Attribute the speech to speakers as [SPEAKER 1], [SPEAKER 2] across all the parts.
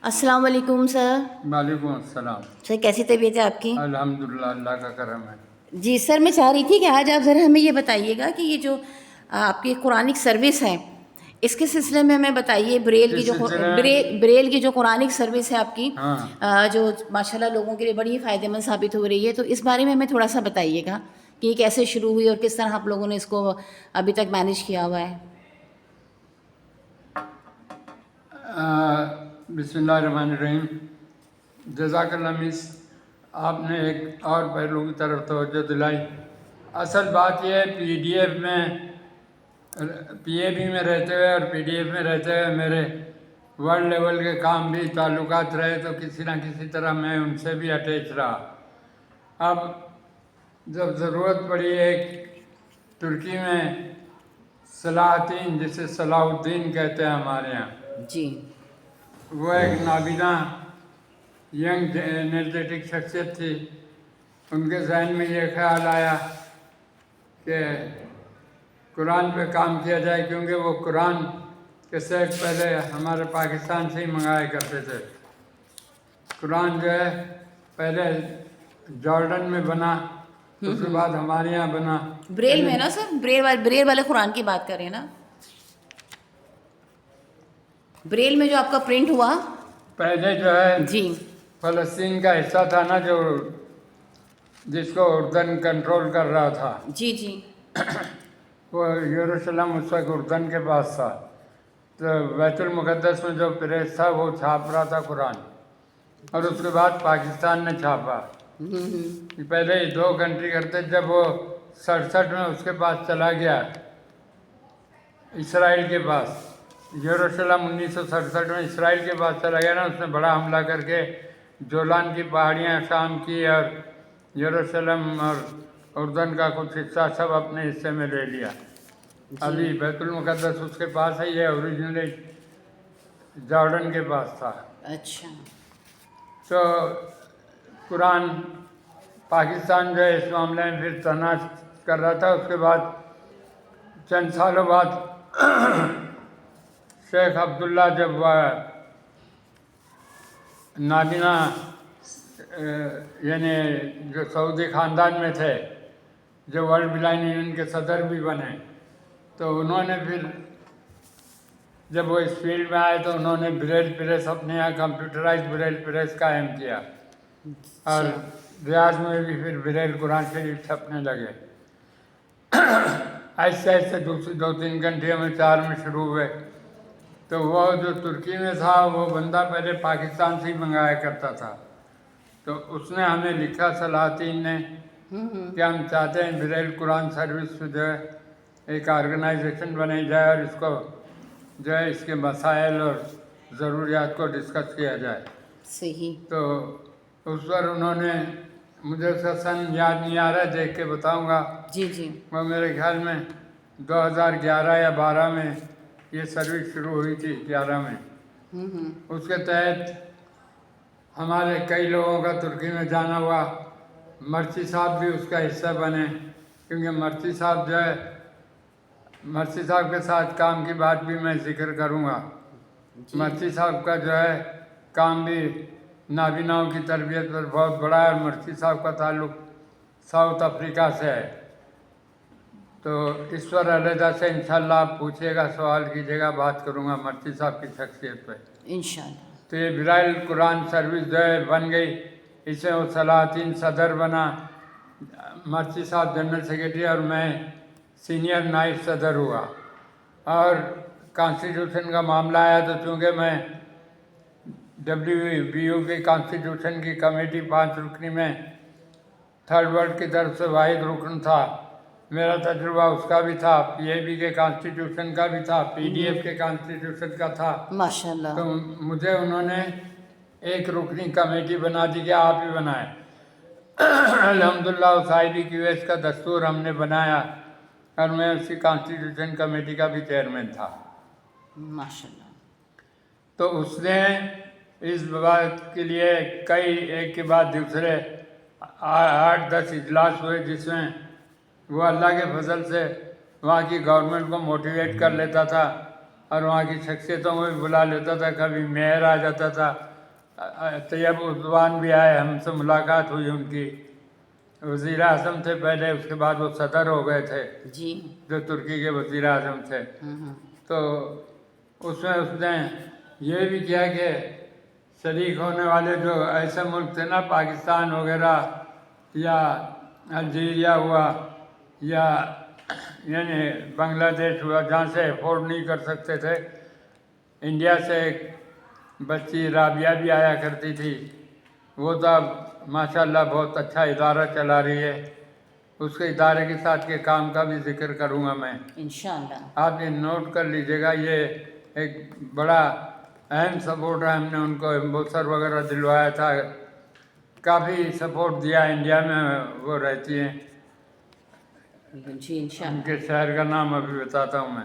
[SPEAKER 1] السلام علیکم سر.
[SPEAKER 2] وعلیکم السلام.
[SPEAKER 1] سر کیسی طبیعت ہے آپ کی؟
[SPEAKER 2] الحمدللہ اللہ کا کرم ہے.
[SPEAKER 1] جی سر، میں چاہ رہی تھی کہ آج آپ ذرا ہمیں یہ بتائیے گا کہ یہ جو آپ کی قرآنک سروس ہے اس کے سلسلے میں ہمیں بتائیے. بریل کی جو قرآنک سروس ہے آپ کی، جو ماشاءاللہ لوگوں کے لیے بڑی فائدہ مند ثابت ہو رہی ہے، تو اس بارے میں ہمیں تھوڑا سا بتائیے گا کہ یہ کیسے شروع ہوئی اور کس طرح آپ لوگوں نے اس کو ابھی تک مینیج کیا ہوا ہے.
[SPEAKER 2] بسم اللہ الرحمن الرحیم. جزاک اللہ مس، آپ نے ایک اور پہلو کی طرف توجہ دلائی. اصل بات یہ ہے پی اے بی میں رہتے ہوئے اور پی ڈی ایف میں رہتے ہوئے میرے ورلڈ لیول کے کام بھی تعلقات رہے، تو کسی نہ کسی طرح میں ان سے بھی اٹیچ رہا. اب جب ضرورت پڑی ایک ترکی میں صلاح الدین، جسے صلاح الدین کہتے ہیں ہمارے یہاں،
[SPEAKER 1] جی،
[SPEAKER 2] وہ ایک نابینا ینگ انرجیٹک شخصیت تھی. ان کے ذہن میں یہ خیال آیا کہ قرآن پہ کام کیا جائے، کیونکہ وہ قرآن کے سیٹ پہلے ہمارے پاکستان سے ہی منگایا کرتے تھے. قرآن جو ہے پہلے جارڈن میں بنا، اس کے بعد ہمارے یہاں بنا.
[SPEAKER 1] بریل میں نا سر، بریل والے قرآن کی بات کر رہے ہیں نا؟ بریل میں جو آپ کا پرنٹ ہوا
[SPEAKER 2] پہلے جو ہے
[SPEAKER 1] جی،
[SPEAKER 2] فلسطین کا حصہ تھا نا، جو جس کو اردن کنٹرول کر رہا تھا،
[SPEAKER 1] جی جی،
[SPEAKER 2] وہ یروشلم اس وقت اردن کے پاس تھا. تو بیت المقدس میں جو پریس تھا وہ چھاپ رہا تھا قرآن، اور اس کے بعد پاکستان نے چھاپا. پہلے 2 کنٹری کرتے. جب وہ 67 میں اس کے پاس چلا گیا، اسرائیل کے پاس، یروشلم 1967 میں اسرائیل کے پاس چلا گیا نا، اس نے بڑا حملہ کر کے جولان کی پہاڑیاں شام کی اور یروشلم اور اردن کا کچھ حصہ سب اپنے حصے میں لے لیا. ابھی بیت المقدس اس کے پاس ہے، یہ اوریجنلی جارڈن کے پاس تھا.
[SPEAKER 1] اچھا،
[SPEAKER 2] تو قرآن پاکستان جو ہے اس معاملے میں پھر تنازع کر رہا تھا. اس کے بعد چند سالوں بعد شیخ عبداللہ جب نابینا یعنی جو سعودی خاندان میں تھے، جو ورلڈ بلائنڈ یونین کے صدر بھی بنے، تو انہوں نے پھر جب وہ اس فیلڈ میں آئے تو انہوں نے بریل پریس اپنے یہاں کمپیوٹرائز بریل پریس قائم کیا، اور ریاض میں بھی پھر بریل قرآن شریف چھپنے لگے. ایسے ایسے دوسری 2-3 کنٹریوں میں 4 میں شروع ہوئے. تو وہ جو ترکی میں تھا وہ بندہ پہلے پاکستان سے ہی منگایا کرتا تھا. تو اس نے ہمیں لکھا صلاح الدین نے کہ ہم چاہتے ہیں بریل قرآن سروس جو ہے ایک آرگنائزیشن بنائی جائے، اور اس کو جو ہے اس کے مسائل اور ضروریات کو ڈسکس کیا جائے.
[SPEAKER 1] صحیح.
[SPEAKER 2] تو اس پر انہوں نے، مجھے اس کا سن یاد نہیں آ رہا ہے، دیکھ کے بتاؤں گا.
[SPEAKER 1] جی جی،
[SPEAKER 2] وہ میرے خیال میں 2011 یا 12 میں یہ سروس شروع ہوئی تھی، 11 میں. اس کے تحت ہمارے کئی لوگوں کا ترکی میں جانا ہوا. مرچی صاحب بھی اس کا حصہ بنے، کیونکہ مرچی صاحب جو ہے، مرچی صاحب کے ساتھ کام کی بات بھی میں ذکر کروں گا. مرچی صاحب کا جو ہے کام بھی نابیناؤں کی تربیت پر بہت بڑا ہے، اور مرچی صاحب کا تعلق ساؤتھ افریقہ سے ہے. تو اس پر علیحدہ سے انشاءاللہ آپ پوچھیے گا، سوال کیجیے گا، بات کروں گا مرچی صاحب کی شخصیت پہ.
[SPEAKER 1] انشاءاللہ.
[SPEAKER 2] تو یہ بریل قرآن سروس جو ہے بن گئی. اس میں وہ صلاح الدین صدر بنا، مرچی صاحب جنرل سیکرٹری، اور میں سینئر نائب صدر ہوا. اور کانسٹیٹیوشن کا معاملہ آیا تو چونکہ میں WBU کی کانسٹیٹیوشن کی کمیٹی 5 رکنی میں تھرڈ ورلڈ کی طرف سے واحد رکن تھا. میرا تجربہ اس کا بھی تھا، PAB کے کانسٹیٹیوشن کا بھی تھا، PDF کے کانسٹیٹیوشن کا تھا.
[SPEAKER 1] ماشاءاللہ.
[SPEAKER 2] تو مجھے انہوں نے ایک رکنی کمیٹی بنا دی کہ آپ ہی بنائیں. الحمدللہ اس IBQS کا دستور ہم نے بنایا، اور میں اسی کانسٹیٹیوشن کمیٹی کا بھی چیئرمین تھا.
[SPEAKER 1] ماشاءاللہ.
[SPEAKER 2] تو اس نے اس بات کے لیے کئی ایک کے بعد دوسرے 8-10 اجلاس ہوئے، جس میں وہ اللہ کے فضل سے وہاں کی گورنمنٹ کو موٹیویٹ کر لیتا تھا، اور وہاں کی شخصیتوں کو بھی بلا لیتا تھا. کبھی میئر آ جاتا تھا، طیب اردوان بھی آئے, ہم سے ملاقات ہوئی ان کی. وزیر اعظم تھے پہلے, اس کے بعد وہ صدر ہو گئے تھے,
[SPEAKER 1] جی.
[SPEAKER 2] جو ترکی کے وزیر اعظم تھے. تو اس نے یہ بھی کیا کہ شریک ہونے والے جو ایسے ملک تھے نا, پاکستان وغیرہ یا الجیریا ہوا یا یعنی بنگلہ دیش ہوا, جہاں سے افورڈ نہیں کر سکتے تھے, انڈیا سے ایک بچی رابعہ بھی آیا کرتی تھی, وہ تو اب ماشاء اللہ بہت اچھا ادارہ چلا رہی ہے. اس کے ادارے کے ساتھ کے کام کا بھی ذکر کروں گا میں
[SPEAKER 1] انشاءاللہ.
[SPEAKER 2] آپ یہ نوٹ کر لیجیے گا, یہ ایک بڑا اہم سپورٹ ہے. ہم نے ان کو ایمبوسر وغیرہ دلوایا تھا, کافی سپورٹ دیا. انڈیا میں وہ رہتی ہیں,
[SPEAKER 1] جی انشاءاللہ.
[SPEAKER 2] ان کے شہر کا نام ابھی بتاتا ہوں میں,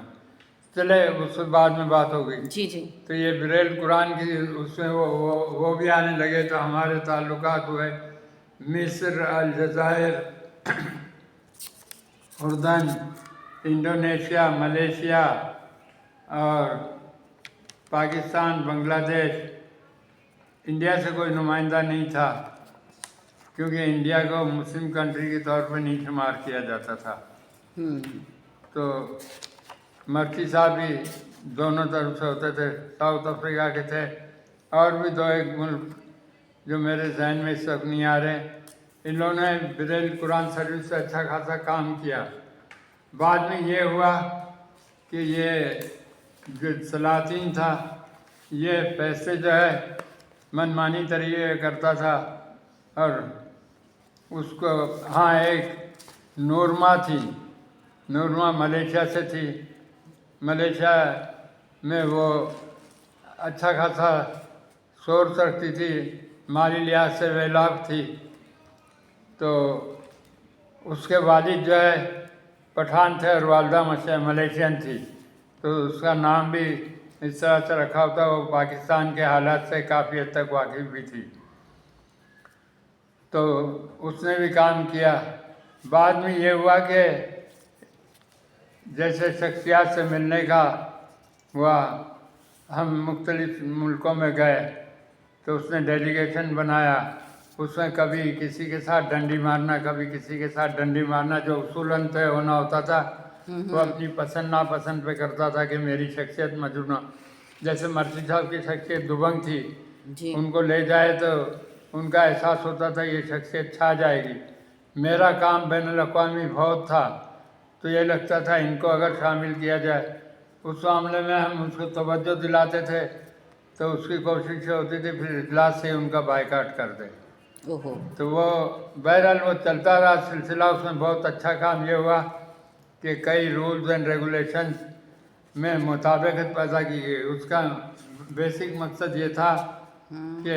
[SPEAKER 2] چلے اس سے بعد میں بات ہوگی.
[SPEAKER 1] جی جی.
[SPEAKER 2] تو یہ بریل قرآن کی اس میں وہ بھی آنے لگے, تو ہمارے تعلقات ہوئے. مصر, الجزائر, اردن, انڈونیشیا, ملیشیا اور پاکستان, بنگلہ دیش. انڈیا سے کوئی نمائندہ نہیں تھا, کیونکہ انڈیا کو مسلم کنٹری کے طور پر نہیں شمار کیا جاتا تھا. تو مرچی صاحب بھی دونوں طرف سے ہوتے تھے, ساؤتھ افریقہ کے تھے, اور بھی دو ایک ملک جو میرے ذہن میں اس وقت نہیں آ رہے. ان لوگوں نے بریل قرآن سروس سے اچھا خاصا کام کیا. بعد میں یہ ہوا کہ یہ جو سلاطین تھا, یہ پیسے جو ہے منمانی طریقے کرتا تھا. اور اس کو ہاں ایک نورما تھی, نورما ملیشیا سے تھی. ملیشیا میں وہ اچھا خاصا سورس رکھتی تھی, مالی لحاظ سے ویلاک تھی. تو اس کے والد جو ہے پٹھان تھے اور والدہ ملیشین تھی, تو اس کا نام بھی اس طرح سے رکھا ہوتا. وہ پاکستان کے حالات سے کافی حد تک واقف بھی تھی, تو اس نے بھی کام کیا. بعد میں یہ ہوا کہ جیسے شخصیات سے ملنے کا ہوا, ہم مختلف ملکوں میں گئے, تو اس نے ڈیلیگیشن بنایا. اس میں کبھی کسی کے ساتھ ڈنڈی مارنا, کبھی کسی کے ساتھ ڈنڈی مارنا, جو اصولاً طے ہونا ہوتا تھا وہ اپنی پسند ناپسند پہ کرتا تھا کہ میری شخصیت مجروح. جیسے مرچی صاحب کی شخصیت دبنگ تھی, ان کو لے جائے تو ان کا احساس ہوتا تھا یہ شخصیت چھا جائے گی. میرا کام بین الاقوامی بہت تھا, تو یہ لگتا تھا ان کو اگر شامل کیا جائے. اس معاملے میں ہم اس کو توجہ دلاتے تھے, تو اس کی کوشش یہ ہوتی تھی پھر اجلاس سے ان کا بائیکاٹ کر دے. تو وہ بہرحال وہ چلتا رہا سلسلہ. اس میں بہت اچھا کام یہ ہوا کہ کئی رولز اینڈ ریگولیشنز میں مطابقت پیدا کی گئی. اس کا بیسک مقصد یہ تھا کہ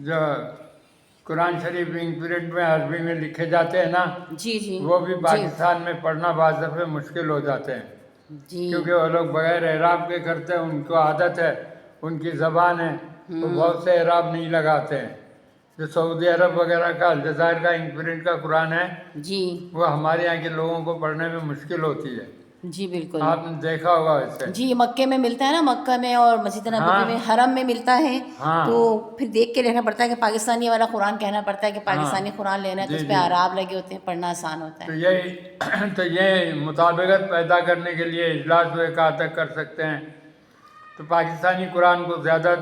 [SPEAKER 2] جو قرآن شریف انک پرنٹ میں عربی میں لکھے جاتے ہیں نا,
[SPEAKER 1] جی جی,
[SPEAKER 2] وہ بھی پاکستان میں پڑھنا بعض دفعے مشکل ہو جاتے ہیں, کیونکہ وہ لوگ بغیر اعراب کے کرتے ہیں. ان کو عادت ہے, ان کی زبان ہے, وہ بہت سے اعراب نہیں لگاتے ہیں. جو سعودی عرب وغیرہ کا, الجزائر کا انک پرنٹ کا قرآن ہے,
[SPEAKER 1] جی
[SPEAKER 2] وہ ہمارے یہاں کے لوگوں کو پڑھنے میں مشکل ہوتی ہے.
[SPEAKER 1] جی بالکل.
[SPEAKER 2] آپ نے دیکھا ہوگا اسے.
[SPEAKER 1] جی, مکے میں ملتا ہے نا, مکہ میں اور مسجد نبوی میں, حرم میں ملتا ہے, تو پھر دیکھ کے لینا پڑتا ہے کہ پاکستانی والا قرآن کہنا پڑتا ہے کہ پاکستانی قرآن لینا ہے, تو اس پہ اعراب لگے ہوتے ہیں, پڑھنا آسان ہوتا ہے.
[SPEAKER 2] تو یہ مطابقت پیدا کرنے کے لیے اجلاس ہوئے, کہاں تک کر سکتے ہیں. تو پاکستانی قرآن کو زیادہ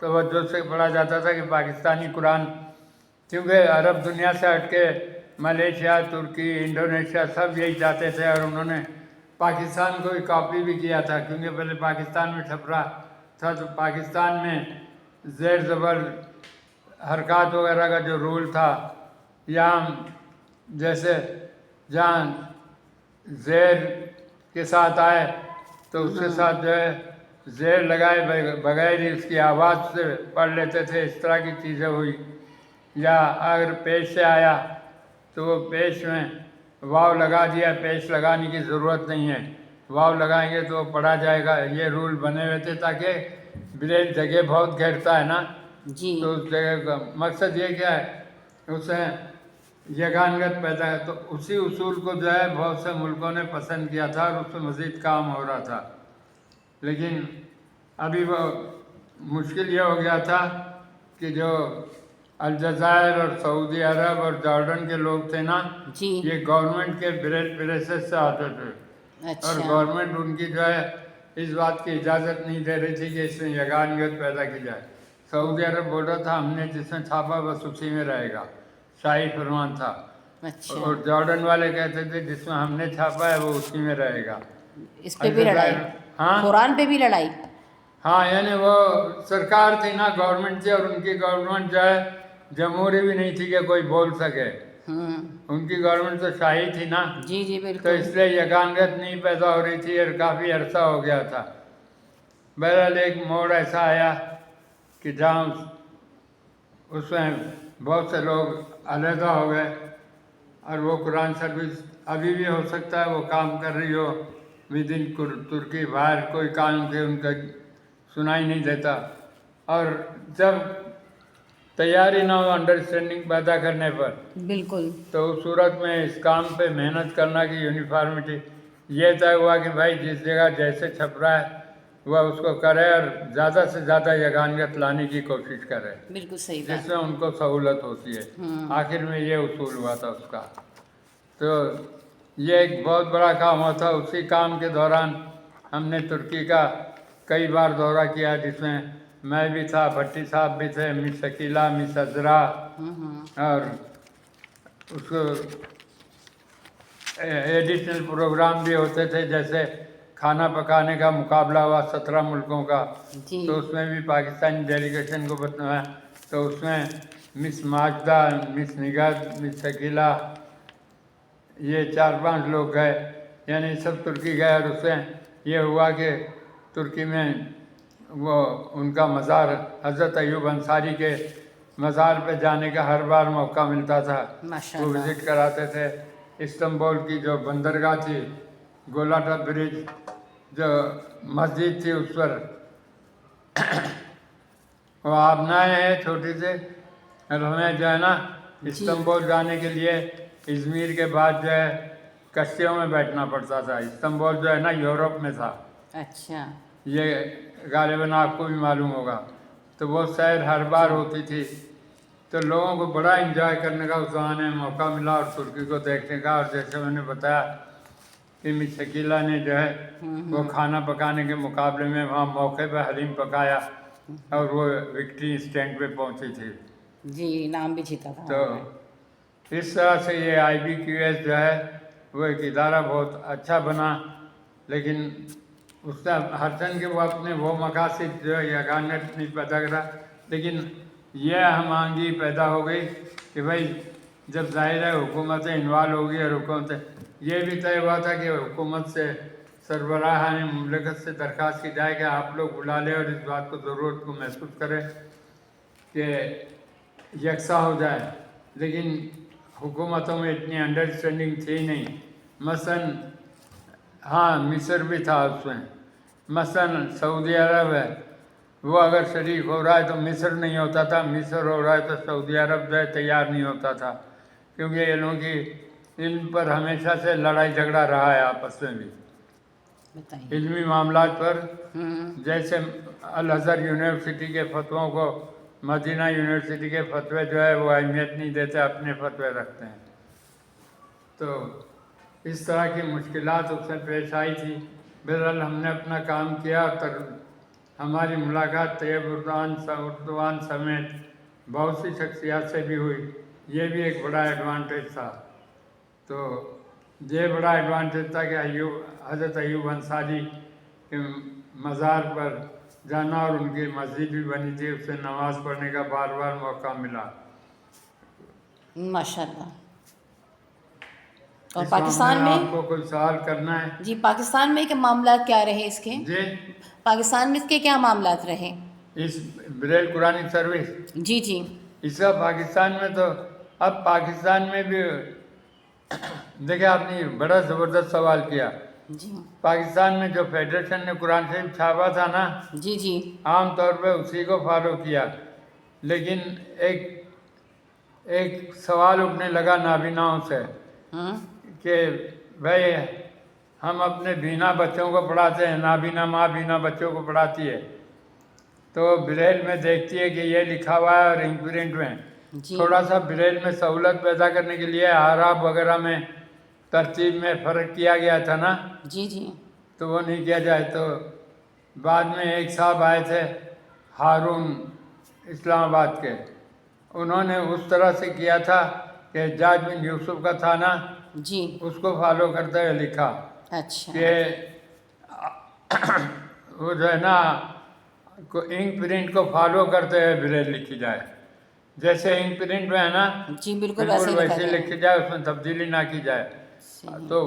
[SPEAKER 2] توجہ سے پڑھا جاتا تھا کہ پاکستانی قرآن, کیونکہ عرب دنیا سے ہٹ کے ملیشیا, ترکی, انڈونیشیا سب یہی چاہتے تھے. اور انہوں نے پاکستان کو بھی کاپی بھی کیا تھا, کیونکہ پہلے پاکستان میں چھپرا تھا, تو پاکستان میں زیر زبر حرکات وغیرہ کا جو رول تھا, یہاں جیسے جہاں زیر کے ساتھ آئے تو اس کے ساتھ جو ہے زیر لگائے بغیر ہی اس کی آواز سے پڑھ لیتے تھے. اس طرح کی چیزیں ہوئی. یا اگر پیش سے آیا تو وہ پیش میں واو لگا دیا, پیش لگانے کی ضرورت نہیں ہے, واو لگائیں گے تو وہ پڑھا جائے گا. یہ رول بنے ہوئے تھے تاکہ بریل جگہ بہت گھیرتا ہے نا, تو اس جگہ کا مقصد یہ کیا ہے, اسے یگانگت پیدا ہے. تو اسی اصول کو جو ہے بہت سے ملکوں نے پسند کیا تھا, اور اس سے مزید کام ہو رہا تھا. لیکن ابھی وہ مشکل یہ ہو گیا تھا کہ جو الجزائر اور سعودی عرب اور جارڈن کے لوگ تھے نا،
[SPEAKER 1] جی
[SPEAKER 2] یہ گورنمنٹ کے بریل پریسز سے آتے تھے، اور
[SPEAKER 1] اچھا
[SPEAKER 2] گورنمنٹ ان کی جو ہے اس بات کی اجازت نہیں دے رہی تھی کہ اس میں یگانگیت پیدا کی جائے۔ سعودی عرب بول رہا تھا ہم نے جس میں چھاپا بس اسی میں رہے گا، شاہی فرمان تھا،
[SPEAKER 1] اچھا،
[SPEAKER 2] اور جارڈن والے کہتے تھے جس میں ہم نے چھاپا ہے وہ اسی میں رہے گا۔
[SPEAKER 1] اس پہ بھی لڑائی،
[SPEAKER 2] ہاں
[SPEAKER 1] قرآن پہ بھی لڑائی؟
[SPEAKER 2] ہاں، یعنی وہ سرکار تھی نا، گورنمنٹ تھی، اور ان کی گورنمنٹ جو ہے جمہوری بھی نہیں تھی کہ کوئی بول سکے، ان کی گورنمنٹ تو شاہی تھی نا،
[SPEAKER 1] جی جی
[SPEAKER 2] تو
[SPEAKER 1] بالکل،
[SPEAKER 2] اس لیے یگانگت نہیں پیدا ہو رہی تھی اور کافی عرصہ ہو گیا تھا۔ بہرحال ایک موڑ ایسا آیا کہ جہاں اس میں بہت سے لوگ علیحدہ ہو گئے، اور وہ قرآن سروس ابھی بھی ہو سکتا ہے وہ کام کر رہی ہو ود ان ترکی، باہر کوئی کام کے ان کا سنائی نہیں دیتا، اور جب تیاری نہ ہو انڈرسٹینڈنگ پیدا کرنے پر،
[SPEAKER 1] بالکل
[SPEAKER 2] تو اس صورت میں اس کام پہ محنت کرنا کی یونیفارمٹی، یہ طے ہوا کہ بھائی جس جگہ جیسے چھپ رہا ہے وہ اس کو کرے، اور زیادہ سے زیادہ یگانگت لانے کی کوشش کرے،
[SPEAKER 1] بالکل صحیح
[SPEAKER 2] جس
[SPEAKER 1] بات
[SPEAKER 2] میں ان کو سہولت ہوتی ہے۔ آخر میں یہ اصول ہوا تھا اس کا۔ تو یہ ایک بہت بڑا کام ہوا تھا۔ اسی کام کے دوران ہم نے ترکی کا کئی بار دورہ کیا، جس میں میں بھی تھا، بھٹی صاحب بھی تھے، مس شکیلہ، مس عذرا، اور اس کو ایڈیشنل پروگرام بھی ہوتے تھے، جیسے کھانا پکانے کا مقابلہ ہوا 17 ملکوں کا،
[SPEAKER 1] جی
[SPEAKER 2] تو اس میں بھی پاکستانی ڈیلیگیشن کو بتایا، تو اس میں مس ماجدہ، مس نگہت، مس شکیلہ، یہ 4-5 لوگ گئے، یعنی سب ترکی گئے، اور اس سے یہ ہوا کہ ترکی میں وہ ان کا مزار، حضرت ایوب انصاری کے مزار پہ جانے کا ہر بار موقع ملتا تھا،
[SPEAKER 1] ماشاء
[SPEAKER 2] وہ
[SPEAKER 1] اللہ،
[SPEAKER 2] وزٹ کراتے تھے۔ استنبول کی جو بندرگاہ تھی، گولاٹا برج، جو مسجد تھی اس پر وہ آبنائیں ہیں چھوٹی سے، اور ہمیں جو ہے نا استنبول جانے کے لیے ازمیر کے بعد جو ہے کشتیوں میں بیٹھنا پڑتا تھا۔ استنبول جو ہے نا یورپ میں تھا،
[SPEAKER 1] اچھا
[SPEAKER 2] یہ غالباً آپ کو بھی معلوم ہوگا، تو وہ سیر ہر بار ہوتی تھی، تو لوگوں کو بڑا انجوائے کرنے کا اس زمانے میں موقع ملا، اور ترکی کو دیکھنے کا۔ اور جیسے میں نے بتایا کہ مس شکیلہ نے جو ہے وہ کھانا پکانے کے مقابلے میں وہاں موقع پہ حلیم پکایا، اور وہ وکٹری اسٹینڈ پہ پہنچی تھی۔
[SPEAKER 1] جی، نام بھی جیتا تھا
[SPEAKER 2] تو
[SPEAKER 1] انہوں نے۔
[SPEAKER 2] اس طرح سے یہ IBQS جو ہے وہ ایک ادارہ بہت اچھا بنا، لیکن اس کا ہرچند کہ وہ اپنے وہ مقاصد جو ہے یگانگت نہیں پیدا کرا، لیکن یہ ہم آہنگی پیدا ہو گئی کہ بھائی جب ظاہر ہے حکومتیں انوالو ہوگی، اور حکومتیں یہ بھی طے ہوا تھا کہ حکومت سے سربراہان مملکت سے درخواست کی جائے کہ آپ لوگ بلا لیں اور اس بات کو ضرورت کو محسوس کریں کہ یکساں ہو جائے، لیکن حکومتوں میں اتنی انڈرسٹینڈنگ تھی نہیں۔ مثلاً ہاں مصر بھی تھا اس میں، مثلاً سعودی عرب ہے، وہ اگر شریک ہو رہا ہے تو مصر نہیں ہوتا تھا، مصر ہو رہا ہے تو سعودی عرب جو ہے تیار نہیں ہوتا تھا، کیونکہ ان لوگوں کی علم پر ہمیشہ سے لڑائی جھگڑا رہا ہے آپس میں بھی،
[SPEAKER 1] بتائیے۔
[SPEAKER 2] علمی معاملات پر۔ جیسے الازہر یونیورسٹی کے فتووں کو مدینہ یونیورسٹی کے فتوے جو ہے وہ اہمیت نہیں دیتے، اپنے فتوے رکھتے ہیں، تو اس طرح کی مشکلات اس میں پیش آئی تھی۔ بہرحال ہم نے اپنا کام کیا، ہماری ملاقات طیب اردوان سمیت بہت سی شخصیات سے بھی ہوئی، یہ بھی ایک بڑا ایڈوانٹیج تھا۔ تو یہ بڑا ایڈوانٹیج تھا کہ حضرت ایوب انصاری کے مزار پر جانا، اور ان کی مسجد بھی بنی تھی، اس سے نماز پڑھنے کا بار بار موقع ملا۔
[SPEAKER 1] ماشاء اللہ۔ اور
[SPEAKER 2] اس
[SPEAKER 1] پاکستان
[SPEAKER 2] معاملے
[SPEAKER 1] میں؟
[SPEAKER 2] آپ کو کوئی سوال کرنا ہے؟
[SPEAKER 1] جی، پاکستان میں کے معاملات کیا رہے اس کے؟
[SPEAKER 2] جی،
[SPEAKER 1] پاکستان میں اس کے کیا معاملات رہے؟
[SPEAKER 2] اس بریل قرآنک سروس،
[SPEAKER 1] جی جی
[SPEAKER 2] اس کا پاکستان میں تو اب پاکستان میں بھی دیکھیں، آپ نے بڑا زبردست سوال کیا۔
[SPEAKER 1] جی
[SPEAKER 2] پاکستان میں جو فیڈریشن نے قرآن شریف چھاپا تھا نا،
[SPEAKER 1] جی جی
[SPEAKER 2] عام طور پہ اسی کو فالو کیا، لیکن ایک سوال اٹھنے لگا نابیناؤں سے کہ بھائی ہم اپنے بینا بچوں کو پڑھاتے ہیں، نابینا ماں بینا بچوں کو پڑھاتی ہے، تو بریل میں دیکھتی ہے کہ یہ لکھا ہوا ہے اور انک پرنٹ میں
[SPEAKER 1] جی
[SPEAKER 2] تھوڑا سا بریل میں سہولت پیدا کرنے کے لیے اعراب وغیرہ میں ترتیب میں فرق کیا گیا تھا نا،
[SPEAKER 1] جی جی
[SPEAKER 2] تو وہ نہیں کیا جائے. تو بعد میں ایک صاحب آئے تھے ہارون اسلام آباد کے، انہوں نے اس طرح سے کیا تھا کہ حجاج بن یوسف کا تھا نا،
[SPEAKER 1] جی
[SPEAKER 2] اس کو فالو کرتے ہوئے لکھا
[SPEAKER 1] اچھا
[SPEAKER 2] کہ وہ جو ہے نا انک پرنٹ کو فالو کرتے ہوئے بریل لکھی جائے. جیسے انک پرنٹ میں ہے نا
[SPEAKER 1] جی بالکل ویسے
[SPEAKER 2] بالکل
[SPEAKER 1] ہی لکھا
[SPEAKER 2] ویسے
[SPEAKER 1] جائے.
[SPEAKER 2] لکھی جائے، اس میں تبدیلی نہ کی جائے.
[SPEAKER 1] صحیح.
[SPEAKER 2] تو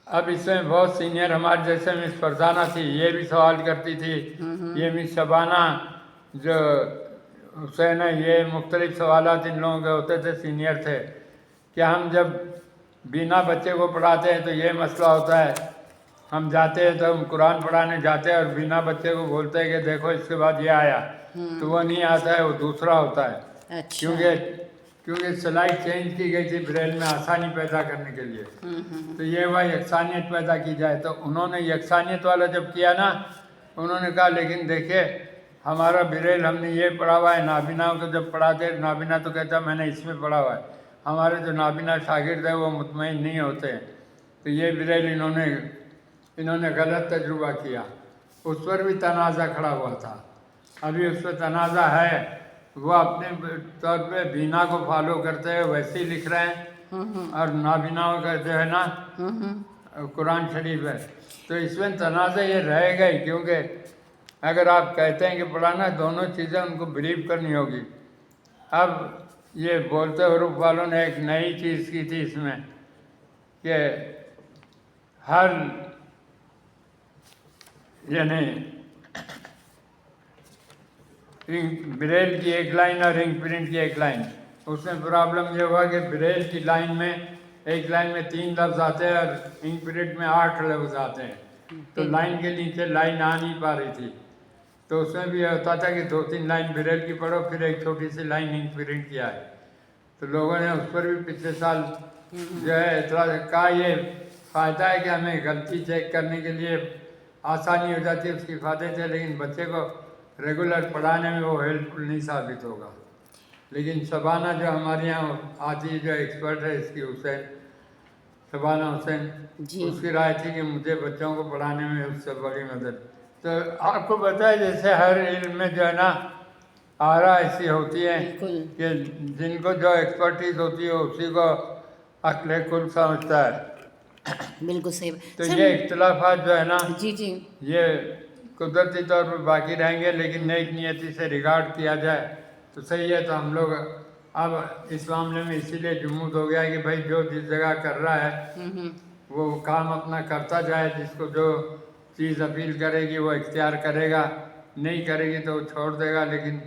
[SPEAKER 2] اب اس میں بہت سینئر ہمارے جیسے مس فرزانہ تھی، یہ بھی سوال کرتی تھی. یہ مس شبانہ جو حسین ہے، یہ مختلف سوالات ان لوگوں کے ہوتے تھے، سینئر تھے کہ ہم جب بینا بچے کو پڑھاتے ہیں تو یہ مسئلہ ہوتا ہے. ہم جاتے ہیں تو ہم قرآن پڑھانے جاتے ہیں اور بینا بچے کو بولتے ہیں کہ دیکھو اس کے بعد یہ آیا، تو وہ نہیں آتا ہے، وہ دوسرا ہوتا ہے.
[SPEAKER 1] اچھا.
[SPEAKER 2] کیونکہ سلائی چینج کی گئی تھی بریل میں آسانی پیدا کرنے کے لیے. تو یہ ہوا یکسانیت پیدا کی جائے. تو انہوں نے یکسانیت والا جب کیا نا، انہوں نے کہا لیکن دیکھیے ہمارا بریل ہم نے یہ پڑھا ہوا ہے، نابینا کو جب پڑھاتے نابینا تو کہتا میں نے اس میں پڑھا ہوا ہے. ہمارے جو نابینا شاگرد ہیں وہ مطمئن نہیں ہوتے. تو یہ بریل انہوں نے غلط تجربہ کیا. اس پر بھی تنازع کھڑا ہوا تھا. ابھی اس پہ تنازع ہے. وہ اپنے طور پہ بینا کو فالو کرتے ہیں ویسے ہی لکھ رہے ہیں، اور نابیناؤں کا جو ہے نا قرآن شریف ہے. تو اس میں تنازع یہ رہے گا ہی، کیونکہ اگر آپ کہتے ہیں کہ پڑھانا، دونوں چیزیں ان کو بلیو کرنی ہوگی. اب یہ بولتے حروف والوں نے ایک نئی چیز کی تھی اس میں کہ ہر یعنی بریل کی ایک لائن اور انک پرنٹ کی ایک لائن. اس میں پرابلم یہ ہوا کہ بریل کی لائن میں ایک لائن میں 3 لفظ آتے ہیں اور انک پرنٹ میں 8 لفظ آتے ہیں. تو لائن کے نیچے لائن آ نہیں پا رہی تھی. تو اس میں بھی یہ ہوتا تھا کہ 2-3 لائن بریل کی پڑھو، پھر ایک چھوٹی سی لائن انک پرنٹ کی آئے. تو لوگوں نے اس پر بھی پچھلے سال جو ہے اعتراض کہا. یہ فائدہ ہے کہ ہمیں غلطی چیک کرنے کے لیے آسانی ہو جاتی ہے، اس کی فائدے تھے، لیکن بچے کو ریگولر پڑھانے میں وہ ہیلپ فل نہیں ثابت ہوگا. لیکن شبانہ جو ہمارے یہاں آتی ہے، جو ایکسپرٹ ہے اس کی، حسین شبانہ حسین، اس کی رائے تھی کہ مجھے بچوں کو پڑھانے میں اس سے بڑی مدد. تو آپ کو پتہ ہے جیسے ہر علم میں جو ہے نا آرا ایسی ہوتی ہے کہ جن کو جو ایکسپرٹیز ہوتی ہے اسی کو عقل کل سمجھتا ہے.
[SPEAKER 1] بالکل صحیح.
[SPEAKER 2] تو یہ اختلافات جو ہے نا
[SPEAKER 1] جی جی
[SPEAKER 2] یہ قدرتی طور پر باقی رہیں گے، لیکن نیک نیتی سے ریگارڈ کیا جائے تو صحیح ہے. تو ہم لوگ اب اس معاملے میں اسی لیے جمود ہو گیا ہے کہ بھائی جو جس جگہ کر رہا ہے وہ کام اپنا کرتا جائے. جس کو جو چیز اپیل کرے گی وہ اختیار کرے گا، نہیں کرے گی تو وہ چھوڑ دے گا، لیکن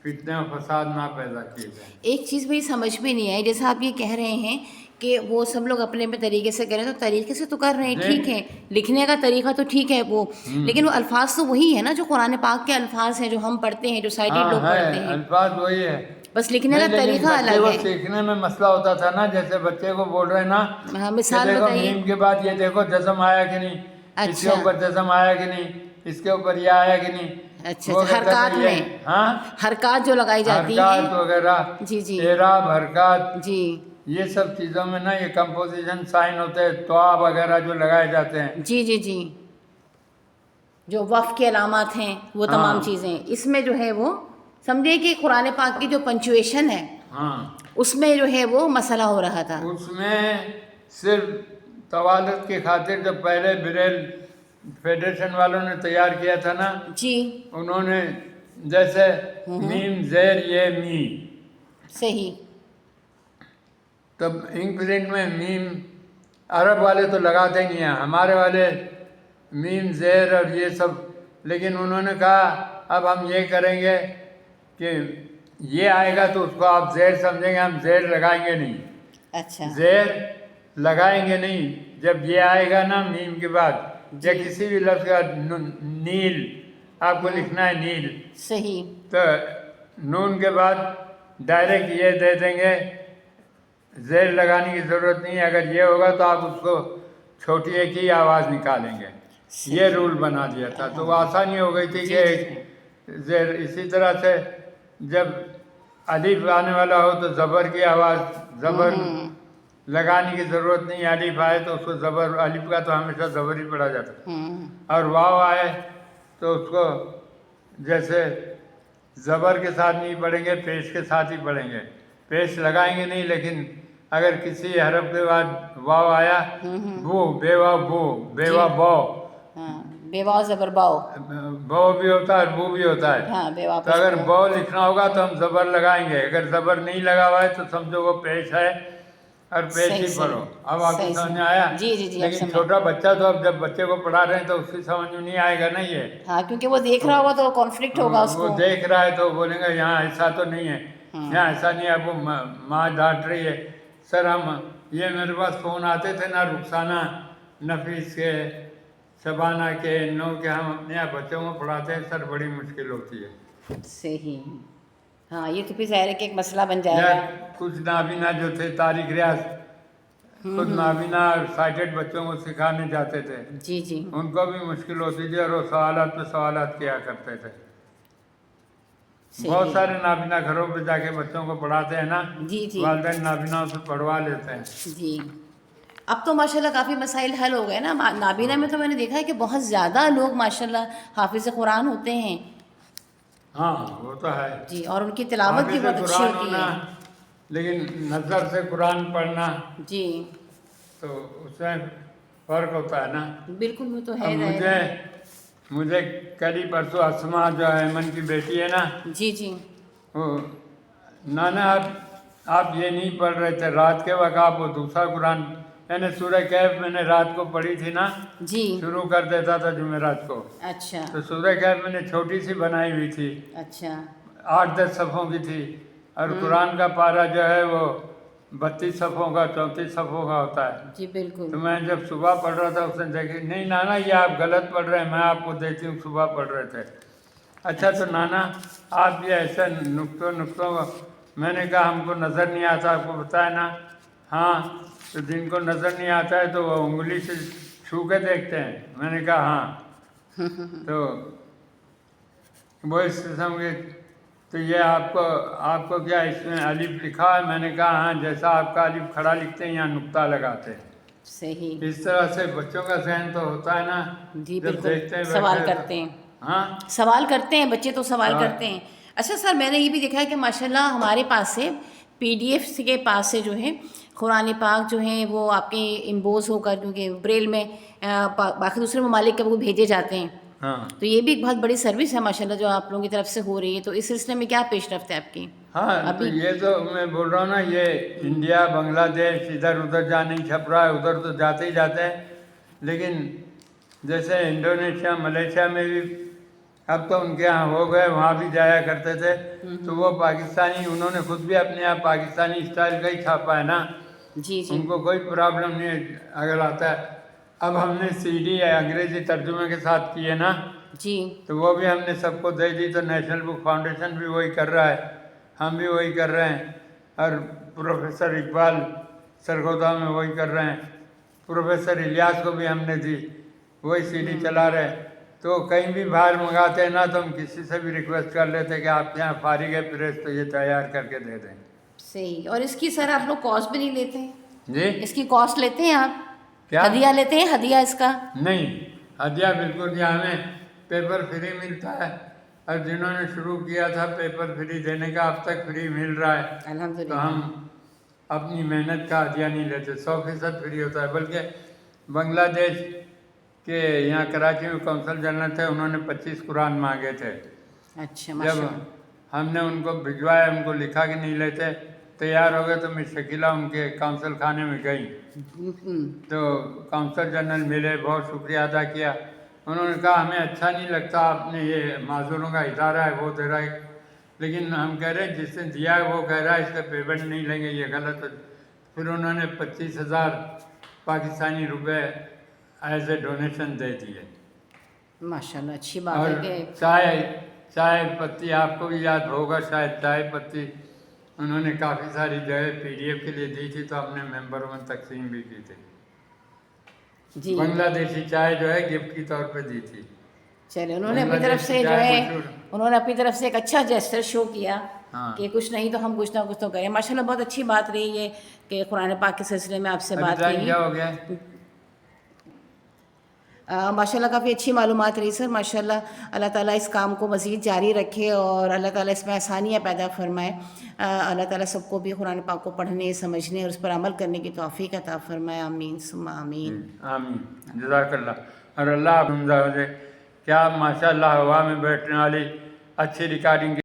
[SPEAKER 2] فتنے و فساد نہ پیدا کیے جائیں.
[SPEAKER 1] ایک چیز میری سمجھ میں نہیں آئی، جیسا آپ یہ کہہ رہے ہیں کہ وہ سب لوگ اپنے اپنے طریقے سے کریں، تو طریقے سے تو کر رہے ہیں، ٹھیک ہے، لکھنے کا طریقہ تو ٹھیک ہے وہ، لیکن وہ الفاظ تو وہی ہے نا جو قرآن پاک کے الفاظ ہیں، جو ہم پڑھتے ہیں، جو سائٹڈ لوگ پڑھتے ہیں.
[SPEAKER 2] الفاظ وہی ہے،
[SPEAKER 1] بس لکھنے کا طریقہ
[SPEAKER 2] بچے
[SPEAKER 1] الگ
[SPEAKER 2] کو
[SPEAKER 1] ہے.
[SPEAKER 2] سیکھنے میں مسئلہ ہوتا تھا نا. جیسے بچے کو بول رہے ہیں نا کہ
[SPEAKER 1] مثال
[SPEAKER 2] دیکھو
[SPEAKER 1] بتائیے.
[SPEAKER 2] میم کے بعد یہ دیکھو جزم آیا کہ نہیں، اس کے اوپر جزم آیا کہ نہیں، اس کے اوپر یہ آیا کہ نہیں.
[SPEAKER 1] اچھا حرکات میں، حرکات جو لگائی جاتی ہیں،
[SPEAKER 2] حرکات وغیرہ،
[SPEAKER 1] جی جی
[SPEAKER 2] اعراب، حرکات،
[SPEAKER 1] جی
[SPEAKER 2] یہ سب چیزوں میں نا یہ کمپوزیشن سائن ہوتے ہیں، طوا وغیرہ جو لگائے جاتے ہیں.
[SPEAKER 1] جی جی جی جو وقف کے علامات ہیں وہ تمام چیزیں اس میں جو ہے وہ سمجھے کہ قرآن پاک کی جو پنچویشن ہے اس میں جو ہے وہ مسئلہ ہو رہا تھا.
[SPEAKER 2] اس میں صرف توالت کی خاطر جو پہلے بریل فیڈریشن والوں نے تیار کیا تھا نا،
[SPEAKER 1] جی
[SPEAKER 2] انہوں نے جیسے میم زیر یہ می،
[SPEAKER 1] صحیح.
[SPEAKER 2] تب انک پرنٹ میں میم عرب والے تو لگاتے ہی نہیں ہیں، ہمارے والے میم زیر اور یہ سب. لیکن انہوں نے کہا اب ہم یہ کریں گے کہ یہ آئے گا تو اس کو آپ زیر سمجھیں گے، ہم زیر لگائیں گے نہیں.
[SPEAKER 1] اچھا
[SPEAKER 2] زیر لگائیں گے نہیں. جب یہ آئے گا نا میم کے بعد یا کسی بھی لفظ کا نیل آپ کو لکھنا ہے نیل،
[SPEAKER 1] صحیح.
[SPEAKER 2] تو نون کے بعد ڈائریکٹ یہ دے دیں گے، زیر لگانے کی ضرورت نہیں ہے. اگر یہ ہوگا تو آپ اس کو چھوٹی ایک ہی آواز نکالیں گے. یہ رول بنا دیا تھا، تو وہ آسانی ہو گئی تھی کہ زیر اسی طرح سے جب الف آنے والا ہو تو زبر کی آواز، زبر لگانے کی ضرورت نہیں، الف آئے تو اس کو زبر، الف کا تو ہمیشہ زبر ہی پڑھا جاتا ہے، اور واو آئے تو اس کو جیسے زبر کے ساتھ نہیں پڑھیں گے، پیش کے ساتھ ہی پڑھیں گے، پیش لگائیں گے نہیں، لیکن اگر کسی حرف کے بعد واو آیا، بو، بے واو بو، بے واو بو،
[SPEAKER 1] بے واو زبر باؤ،
[SPEAKER 2] بو بھی ہوتا ہے، بو بھی ہوتا ہے،
[SPEAKER 1] ہاں بے واو
[SPEAKER 2] تو اگر بو لکھنا ہوگا تو ہم زبر لگائیں گے، اگر زبر نہیں لگا ہوا ہے تو سمجھو وہ پیش ہے اور پیش ہی پڑھو۔ اب آپ کو سمجھ میں آیا؟
[SPEAKER 1] جی جی جی، اب
[SPEAKER 2] لیکن
[SPEAKER 1] سمجھ،
[SPEAKER 2] چھوٹا بچہ تو اب جب بچے کو پڑھا رہے ہیں تو اس کی سمجھ میں نہیں آئے گا نا یہ،
[SPEAKER 1] ہاں کیونکہ وہ دیکھ رہا ہوگا تو کانفلکٹ ہوگا اس
[SPEAKER 2] وہ
[SPEAKER 1] کو۔
[SPEAKER 2] دیکھ رہا ہے تو بولیں گا یہاں ایسا تو نہیں ہے، یہاں ایسا نہیں ہے، اب وہ ماں ڈانٹ رہی ہے، سر ہم یہ میرے پاس فون آتے تھے نا رخسانہ، نفیس کے، شبانہ کے، نو کے، ہم اپنے یہاں بچوں کو پڑھاتے ہیں سر، بڑی مشکل ہوتی ہے۔
[SPEAKER 1] صحیح، ہاں یہ تو پھر ظاہر ہے کہ ایک مسئلہ بن جائے
[SPEAKER 2] یا
[SPEAKER 1] گا۔
[SPEAKER 2] کچھ نابینا جو تھے طارق ریاض، خود نابینا اور سائٹڈ بچوں کو سکھانے جاتے تھے،
[SPEAKER 1] جی جی
[SPEAKER 2] ان کو بھی مشکل ہوتی تھی اور وہ سوالات پہ سوالات کیا کرتے تھے۔ بہت سارے نابینا گھروں پہ جا کے بچوں کو پڑھاتے ہیں نا،
[SPEAKER 1] جی جی
[SPEAKER 2] والدین نابینا سے پڑھوا لیتے ہیں۔
[SPEAKER 1] جی، اب تو ماشاء اللہ کافی مسائل حل ہو گئے نا، نابینا میں تو میں نے دیکھا ہے کہ بہت زیادہ لوگ ماشاء اللہ حافظ قرآن ہوتے ہیں۔
[SPEAKER 2] ہاں وہ تو ہے،
[SPEAKER 1] جی، اور ان کی تلاوت بھی
[SPEAKER 2] حافظ
[SPEAKER 1] بہت اچھی
[SPEAKER 2] قرآن
[SPEAKER 1] ہوتی
[SPEAKER 2] ہونا،
[SPEAKER 1] ہے۔
[SPEAKER 2] لیکن نظر سے قرآن پڑھنا
[SPEAKER 1] جی
[SPEAKER 2] تو اس میں فرق ہوتا ہے نا۔
[SPEAKER 1] بالکل، وہ تو
[SPEAKER 2] اب
[SPEAKER 1] ہے ظاہر ہے۔
[SPEAKER 2] مجھے کل ہی پرسوں اسما جو ایمن کی بیٹی ہے نا،
[SPEAKER 1] جی جی
[SPEAKER 2] وہ نانا آپ یہ نہیں پڑھ رہے تھے رات کے وقت، آپ وہ دوسرا قرآن، یعنی سورہ کہف میں نے رات کو پڑھی تھی نا،
[SPEAKER 1] جی،
[SPEAKER 2] شروع کر دیتا تھا جمعرات کو،
[SPEAKER 1] اچھا
[SPEAKER 2] تو سورہ کہف میں نے چھوٹی سی بنائی ہوئی تھی،
[SPEAKER 1] اچھا
[SPEAKER 2] 8-10 صفحوں کی تھی، اور قرآن کا پارہ جو ہے وہ 32 صفحوں کا، 34 صفحوں کا ہوتا ہے۔
[SPEAKER 1] جی بالکل،
[SPEAKER 2] تو میں جب صبح پڑھ رہا تھا اس نے دیکھی، نہیں نانا یہ آپ غلط پڑھ رہے ہیں، میں آپ کو دیتی ہوں، صبح پڑھ رہے تھے۔ اچھا تو نانا آپ یہ ایسے نقطوں میں نے کہا ہم کو نظر نہیں آتا، آپ کو بتایا نا، ہاں تو جن کو نظر نہیں آتا ہے تو وہ انگلی سے چھو کے دیکھتے ہیں، میں نے کہا ہاں، تو وہ اس قسم کے، تو یہ آپ کو کیا اس میں الف لکھا ہے؟ میں نے کہا ہاں، جیسا آپ کا الف کھڑا لکھتے ہیں یہاں نقطہ لگاتے ہیں۔
[SPEAKER 1] صحیح،
[SPEAKER 2] اس طرح سے بچوں کا ذہن تو ہوتا ہے نا،
[SPEAKER 1] جی
[SPEAKER 2] جب
[SPEAKER 1] بالکل،
[SPEAKER 2] دیکھتے ہیں
[SPEAKER 1] سوال
[SPEAKER 2] بیٹھے
[SPEAKER 1] کرتے ہیں،
[SPEAKER 2] ہاں
[SPEAKER 1] سوال کرتے ہیں بچے، تو سوال کرتے ہیں۔ اچھا سر، میں نے یہ بھی دیکھا ہے کہ ماشاءاللہ ہمارے پاس سے PDF کے پاس سے جو ہے قرآن پاک جو ہیں وہ آپ کے امبوز ہو کر، کیونکہ بریل میں باقی دوسرے ممالک کے وہ بھیجے جاتے ہیں،
[SPEAKER 2] ہاں
[SPEAKER 1] تو یہ بھی ایک بہت بڑی سروس ہے ماشاءاللہ جو آپ لوگوں کی طرف سے ہو رہی ہے، تو اس سلسلے میں کیا پیش رفت ہے آپ کی؟
[SPEAKER 2] ہاں، تو
[SPEAKER 1] ابھی
[SPEAKER 2] یہ تو میں بول رہا ہوں نا، یہ انڈیا، بنگلہ دیش، ادھر ادھر جا نہیں چھپ رہا ہے، ادھر تو جاتے ہی جاتے ہیں، لیکن جیسے انڈونیشیا، ملیشیا میں بھی اب تو ان کے ہاں ہو گئے، وہاں بھی جایا کرتے تھے، تو وہ پاکستانی، انہوں نے خود بھی اپنے یہاں پاکستانی اسٹائل کا ہی چھاپا ہے نا،
[SPEAKER 1] جی جی
[SPEAKER 2] ان کو کوئی پرابلم نہیں ہے اگر آتا ہے۔ اب ہم نے CD انگریزی ترجمے کے ساتھ کی ہے نا،
[SPEAKER 1] جی
[SPEAKER 2] تو وہ بھی ہم نے سب کو دے دی، تو نیشنل بک فاؤنڈیشن بھی وہی کر رہا ہے، ہم بھی وہی کر رہے ہیں، اور پروفیسر اقبال سرگودا میں وہی کر رہے ہیں، پروفیسر الیاس کو بھی ہم نے دی، وہی CD چلا رہے ہیں۔ تو کہیں بھی باہر منگاتے ہیں نا، تو ہم کسی سے بھی ریکویسٹ کر لیتے ہیں کہ آپ کے یہاں فارغ ہے پریس تو یہ تیار کر کے دے دیں۔
[SPEAKER 1] صحیح، اور اس کی سر آپ لوگ کاسٹ بھی نہیں لیتے ہیں؟
[SPEAKER 2] جی
[SPEAKER 1] اس کی کاسٹ لیتے ہیں آپ؟
[SPEAKER 2] کیا؟
[SPEAKER 1] ہدیہ لیتے ہیں، ہدیہ اس کا؟
[SPEAKER 2] نہیں، ہدیہ بالکل نہیں، ہمیں پیپر فری ملتا ہے، اور جنہوں نے شروع کیا تھا پیپر فری دینے کا اب تک فری مل رہا ہے، تو
[SPEAKER 1] الحمدللہ،
[SPEAKER 2] ہم اپنی محنت کا ہدیہ نہیں لیتے، 100% فری ہوتا ہے۔ بلکہ بنگلہ دیش کے یہاں کراچی میں کونسل جنرل تھے، انہوں نے 25 قرآن مانگے تھے،
[SPEAKER 1] اچھا
[SPEAKER 2] جب
[SPEAKER 1] ماشاء اللہ،
[SPEAKER 2] ہم نے ان کو بھجوایا، ان کو لکھا کہ نہیں لیتے، تیار ہو گئے، تو میں شکیلہ ان کے کونسل خانے میں گئی، تو کونسل جنرل ملے، بہت شکریہ ادا کیا، انہوں نے کہا ہمیں اچھا نہیں لگتا آپ نے، یہ معذوروں کا ادارہ ہے، وہ دے رہا ہے، لیکن ہم کہہ رہے ہیں جس نے دیا ہے وہ کہہ رہا ہے اس کا پیمنٹ نہیں لیں گے، یہ غلط ہے۔ پھر انہوں نے 25,000 پاکستانی روپے ایز اے ڈونیشن دے دیے،
[SPEAKER 1] ماشاء اللہ اچھی بات
[SPEAKER 2] اور
[SPEAKER 1] ہے کہ
[SPEAKER 2] چائے پتی آپ کو بھی یاد ہوگا شاید، چائے پتی انہوں نے کافی ساری جگہ PDF کے لیے دی تھی، تو اپنے ممبروں میں تقسیم بھی کی تھی۔
[SPEAKER 1] جی
[SPEAKER 2] بنگلہ دیشی چائے جو ہے گفٹ کی طور پہ دی تھی.
[SPEAKER 1] چلے انہوں نے اپنی طرف سے جو ہے انہوں نے اپنی طرف سے ایک اچھا جیسچر شو کیا کہ کچھ نہیں تو ہم کچھ نہ کچھ تو کریں. ماشاء اللہ بہت اچھی بات رہی ہے کہ قرآن پاک کے سلسلے میں آپ سے بات کی.
[SPEAKER 2] کیا ہو گیا؟
[SPEAKER 1] ماشاء اللہ کافی اچھی معلومات رہی سر. ماشاء اللہ اللہ تعالیٰ اس کام کو مزید جاری رکھے اور اللہ تعالیٰ اس میں آسانیاں پیدا فرمائے. اللہ تعالیٰ سب کو بھی قرآن پاک کو پڑھنے سمجھنے اور اس پر عمل کرنے کی توفیق عطا فرمائے. آمین ثم آمین.
[SPEAKER 2] آمین. جزاک اللہ. اور اللہ حمزہ کیا ماشاء اللہ ہوا میں بیٹھنے والی اچھی ریکارڈنگ